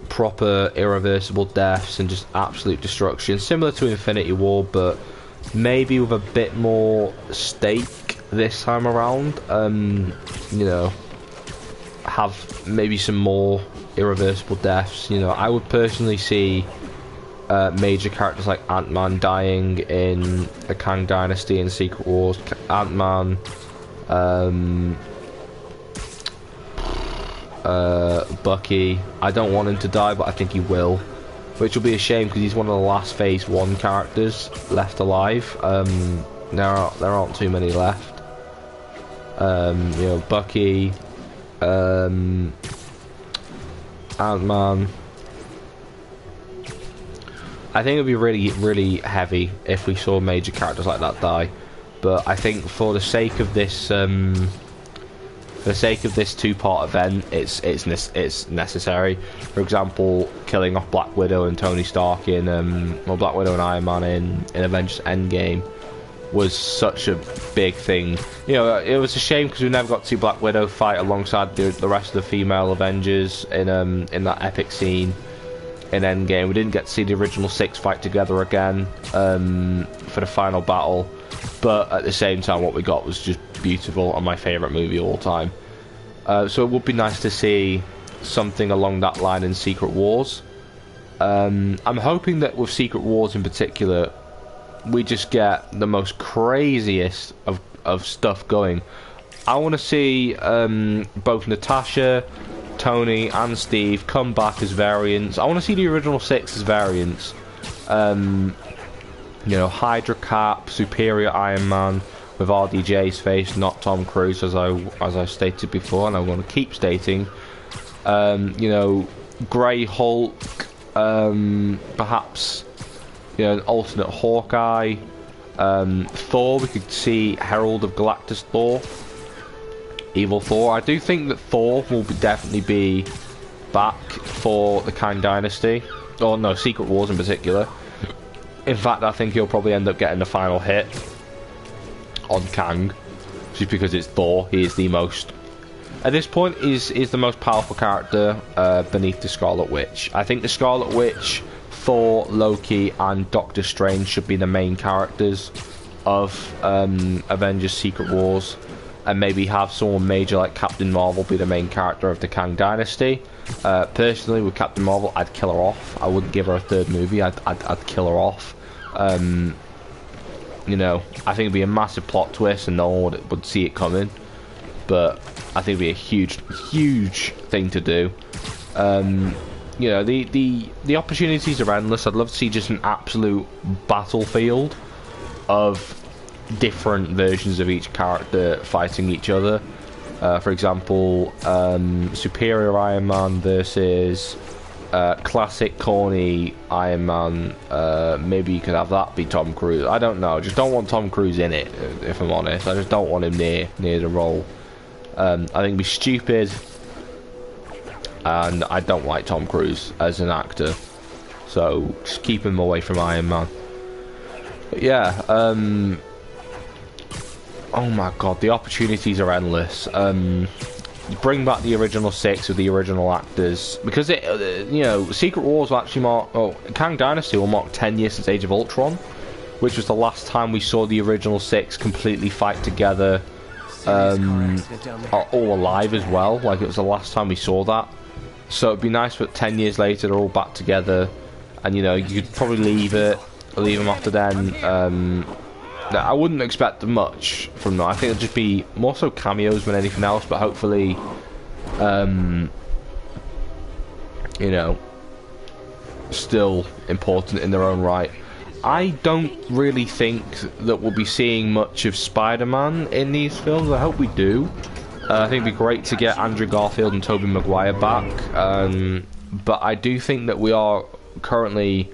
proper irreversible deaths and just absolute destruction, similar to Infinity War, but maybe with a bit more stake this time around. You know, have maybe some more irreversible deaths. You know, I would personally see major characters like Ant-Man dying in the Kang Dynasty and Secret Wars. Ant-Man, Bucky. I don't want him to die, but I think he will, which will be a shame because he's one of the last Phase 1 characters left alive. There aren't too many left. You know, Bucky, Ant-Man. I think it would be really, really heavy if we saw major characters like that die. But I think for the sake of this, two-part event, it's necessary. For example, killing off Black Widow and Tony Stark in, Black Widow and Iron Man in Avengers Endgame was such a big thing. You know, it was a shame because we never got to see Black Widow fight alongside the rest of the female Avengers in that epic scene in Endgame. We didn't get to see the original 6 fight together again for the final battle, but at the same time what we got was just beautiful and my favourite movie of all time. So it would be nice to see something along that line in Secret Wars. I'm hoping that with Secret Wars in particular, we just get the most craziest of stuff going. I want to see both Natasha, Tony and Steve come back as variants. I want to see the original 6 as variants. You know, Hydra Cap, Superior Iron Man with RDJ's face, not Tom Cruise, as I stated before, and I want to keep stating. You know, Grey Hulk, perhaps, you know, an alternate Hawkeye. Thor, we could see Herald of Galactus Thor, Evil Thor. I do think that Thor will definitely be back for the Kang Dynasty, or no, Secret Wars in particular. In fact, I think he'll probably end up getting the final hit on Kang, just because it's Thor. He is the most, at this point, is the most powerful character beneath the Scarlet Witch. I think the Scarlet Witch, Thor, Loki, and Doctor Strange should be the main characters of Avengers: Secret Wars, and maybe have someone major like Captain Marvel be the main character of the Kang Dynasty. Personally, with Captain Marvel, I'd kill her off. I wouldn't give her a third movie. I'd kill her off. You know, I think it'd be a massive plot twist, and no one would see it coming. But I think it'd be a huge thing to do. You know, the opportunities are endless. I'd love to see just an absolute battlefield of different versions of each character fighting each other. For example, Superior Iron Man versus classic corny Iron Man. Maybe you could have that be Tom Cruise. I don't know. I just don't want Tom Cruise in it, if I'm honest. I just don't want him near the role. I think it'd be stupid, and I don't like Tom Cruise as an actor, so just keep him away from Iron Man. But yeah, oh my god, the opportunities are endless. Bring back the original 6 with the original actors, because it, you know, Secret Wars will actually mark, Kang Dynasty will mark 10 years since Age of Ultron, which was the last time we saw the original 6 completely fight together, are all alive as well. Like, it was the last time we saw that. So it'd be nice that 10 years later they're all back together, and you know, you could probably leave them after then, I wouldn't expect much from them. I think it'll just be more so cameos than anything else, but hopefully, you know, still important in their own right. I don't really think that we'll be seeing much of Spider-Man in these films. I hope we do. I think it'd be great to get Andrew Garfield and Tobey Maguire back, but I do think that we are currently...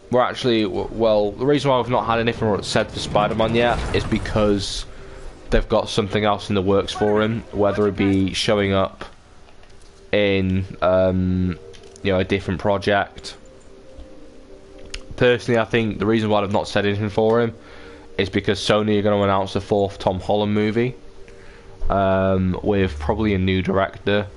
we're actually, well, the reason why we've not had anything said for Spider-Man yet is because they've got something else in the works for him, whether it be showing up in, you know, a different project. Personally, I think the reason why they've not said anything for him is because Sony are going to announce a 4th Tom Holland movie, with probably a new director,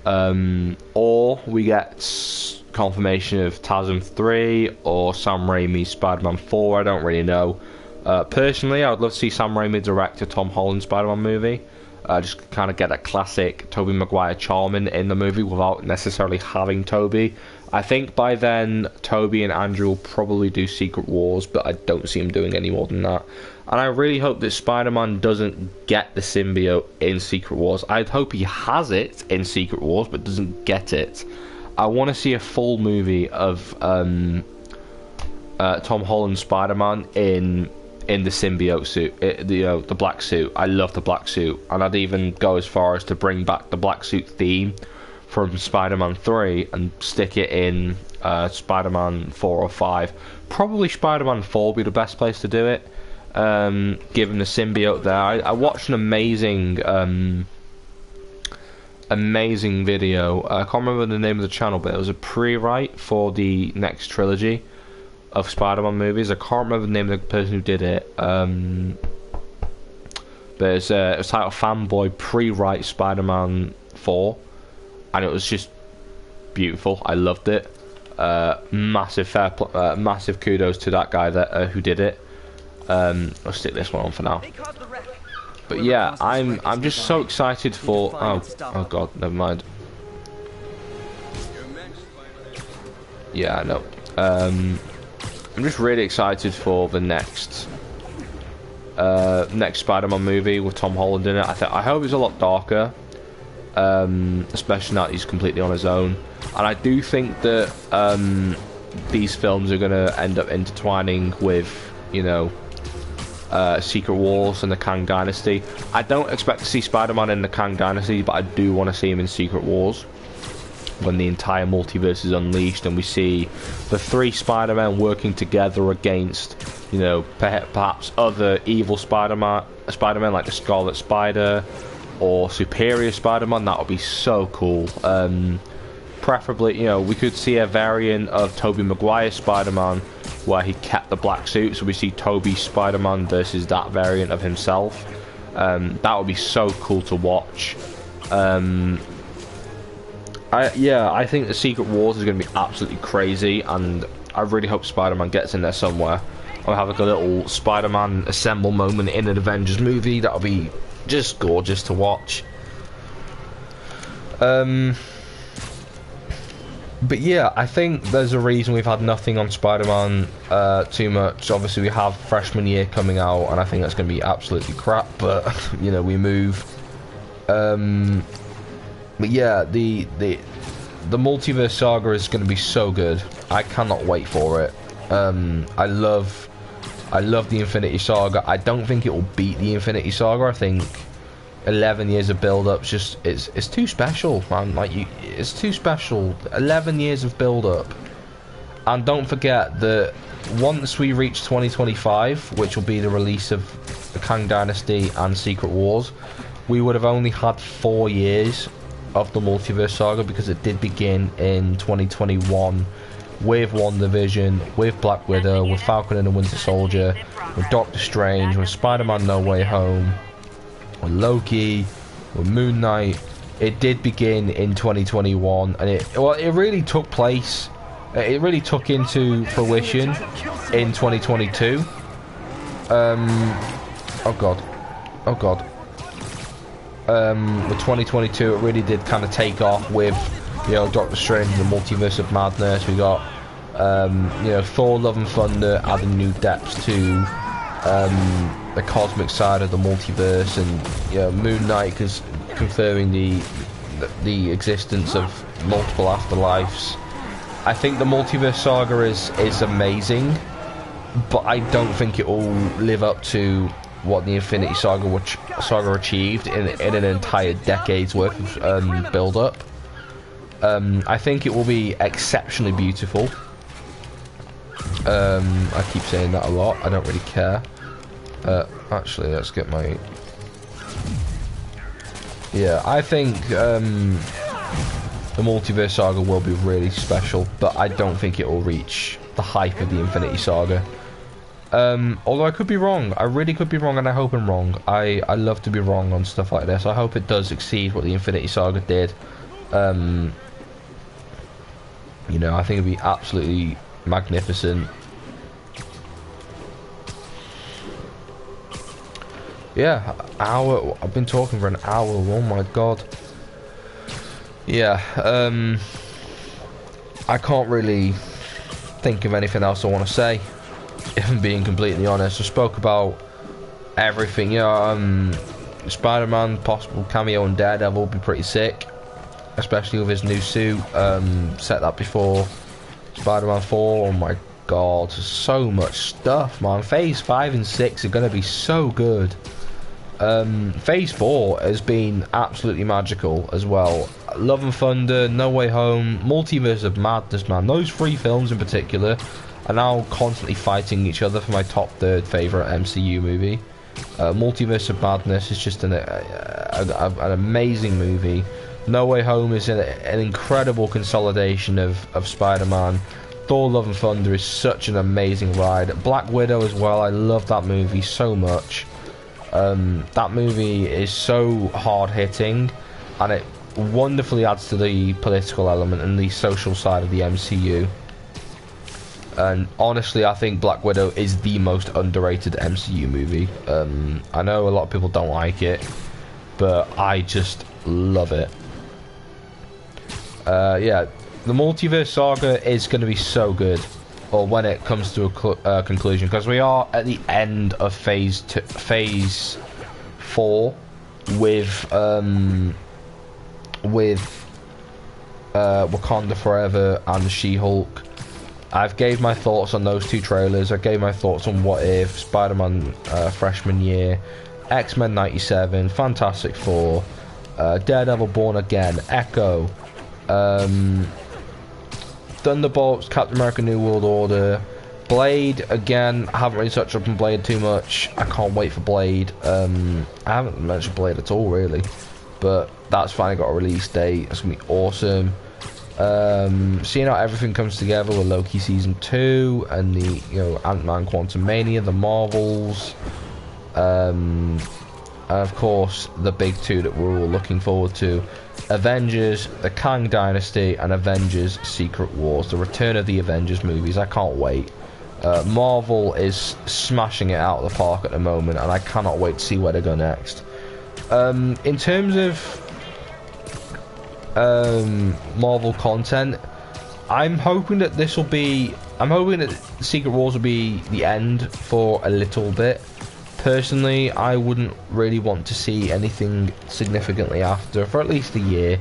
or we get confirmation of TASM 3 or Sam Raimi's Spider-Man 4. I don't really know. Personally, I would love to see Sam Raimi direct a Tom Holland Spider-Man movie. Just kind of get a classic Tobey Maguire charm in the movie without necessarily having Tobey. I think by then Tobey and Andrew will probably do Secret Wars, but I don't see him doing any more than that. And I really hope that Spider-Man doesn't get the symbiote in Secret Wars. I'd hope he has it in Secret Wars, but doesn't get it. I want to see a full movie of Tom Holland Spider-Man in the symbiote suit, the black suit. I love the black suit, and I'd even go as far as to bring back the black suit theme from Spider-Man 3 and stick it in Spider-Man 4 or 5. Probably Spider-Man 4 would be the best place to do it, given the symbiote there. I watched an amazing video. I can't remember the name of the channel, but it was a pre-write for the next trilogy of Spider-Man movies. I can't remember the name of the person who did it, but it was titled Fanboy Pre-Write Spider-Man 4, and it was just beautiful. I loved it. Massive kudos to that guy that who did it. I'll stick this one on for now. But yeah, I'm just so excited for... Oh god, never mind. Yeah, I know. I'm just really excited for the next Spider-Man movie with Tom Holland in it. I hope it's a lot darker, especially now that he's completely on his own. And I do think that these films are going to end up intertwining with, you know, Secret Wars and the Kang Dynasty. I don't expect to see Spider-Man in the Kang Dynasty, but I do want to see him in Secret Wars when the entire multiverse is unleashed and we see the 3 Spider-Men working together against, you know, perhaps other evil Spider-Man like the Scarlet Spider or Superior Spider-Man. That would be so cool. Preferably, you know, we could see a variant of Tobey Maguire Spider-Man where he kept the black suit, so we see Tobey Spider-Man versus that variant of himself. That would be so cool to watch. I think the Secret Wars is going to be absolutely crazy, and I really hope Spider-Man gets in there somewhere. I'll have like a little Spider-Man assemble moment in an Avengers movie. That'll be just gorgeous to watch. But yeah, I think there's a reason we've had nothing on Spider-Man too much. Obviously, we have freshman year coming out, and I think that's going to be absolutely crap. But you know, we move. But yeah, the multiverse saga is going to be so good. I cannot wait for it. I love the Infinity Saga. I don't think it will beat the Infinity Saga. I think 11 years of build-up just it's too special, man. Like it's too special. 11 years of build-up, and don't forget that once we reach 2025, which will be the release of the Kang Dynasty and Secret Wars, we would have only had 4 years of the multiverse saga, because it did begin in 2021 with WandaVision, with Black Widow, with Falcon and the Winter Soldier, with Doctor Strange, with Spider-Man No Way Home, with Loki, with Moon Knight. It did begin in 2021, and it really took place, it really took into fruition in 2022. Oh god. With 2022, it really did kind of take off with, you know, Doctor Strange and the Multiverse of Madness. We got You know, Thor: Love and Thunder adding new depths to the cosmic side of the multiverse, and you know, Moon Knight is confirming the existence of multiple afterlives. I think the multiverse saga is amazing, but I don't think it will live up to what the Infinity Saga achieved in an entire decade's worth of build-up. I think it will be exceptionally beautiful. I keep saying that a lot. I don't really care. Actually, let's get my... Yeah, I think the Multiverse Saga will be really special, but I don't think it will reach the hype of the Infinity Saga. Although I could be wrong. I really could be wrong, and I hope I'm wrong. I love to be wrong on stuff like this. I hope it does exceed what the Infinity Saga did. You know, I think it'd be absolutely magnificent. Yeah, hour. I've been talking for an hour. Oh my god. Yeah, I can't really think of anything else I want to say, if I'm being completely honest. I spoke about everything. You know, Spider-Man, possible cameo on Daredevil would be pretty sick, especially with his new suit. Set that before Spider-Man 4. Oh my god, so much stuff, man. Phase 5 and 6 are going to be so good. Phase 4 has been absolutely magical as well. Love and Thunder, No Way Home, Multiverse of Madness, man. Those three films in particular are now constantly fighting each other for my top third favourite MCU movie. Multiverse of Madness is just an amazing movie. No Way Home is an incredible consolidation of Spider-Man. Thor: Love and Thunder is such an amazing ride. Black Widow as well, I love that movie so much. That movie is so hard-hitting, and it wonderfully adds to the political element and the social side of the MCU. And honestly, I think Black Widow is the most underrated MCU movie. I know a lot of people don't like it, but I just love it. Yeah, the Multiverse Saga is going to be so good, or when it comes to a conclusion, because we are at the end of phase 4 with Wakanda Forever and She-Hulk. I've gave my thoughts on those two trailers. I gave my thoughts on What If, Spider-Man Freshman Year, X-Men 97, Fantastic Four, Daredevil Born Again, Echo, Thunderbolts, Captain America New World Order, Blade. Again, I haven't really touched up on Blade too much. I can't wait for Blade. I haven't mentioned Blade at all really, but that's finally got a release date. It's gonna be awesome. Seeing how everything comes together with Loki season 2 and the, you know, Ant-Man Quantumania, the Marvels, and of course the big two that we're all looking forward to: Avengers, the Kang Dynasty, and Avengers Secret Wars, the return of the Avengers movies. I can't wait. Marvel is smashing it out of the park at the moment, and I cannot wait to see where they go next. In terms of Marvel content, I'm hoping that Secret Wars will be the end for a little bit. Personally, I wouldn't really want to see anything significantly after for at least a year,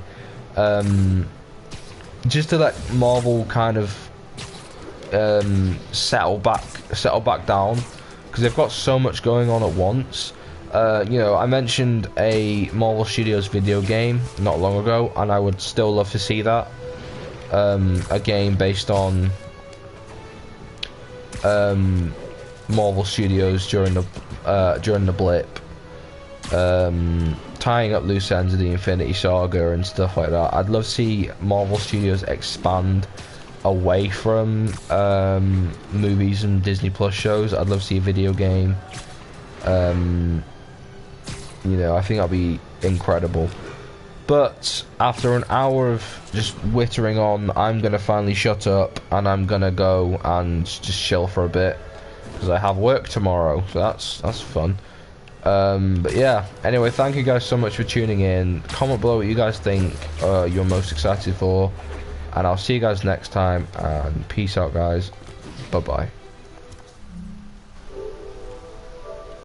just to let Marvel kind of settle back down, because they've got so much going on at once. You know, I mentioned a Marvel Studios video game not long ago, and I would still love to see that. A game based on Marvel Studios during the blip, tying up loose ends of the Infinity Saga and stuff like that. I'd love to see Marvel Studios expand away from movies and Disney Plus shows. I'd love to see a video game. You know, I think that'd be incredible. But after an hour of just wittering on, I'm gonna finally shut up, and I'm gonna go and just chill for a bit, because I have work tomorrow, so that's fun. But yeah, anyway, thank you guys so much for tuning in. Comment below what you guys think you're most excited for. and I'll see you guys next time, and peace out, guys. Bye bye.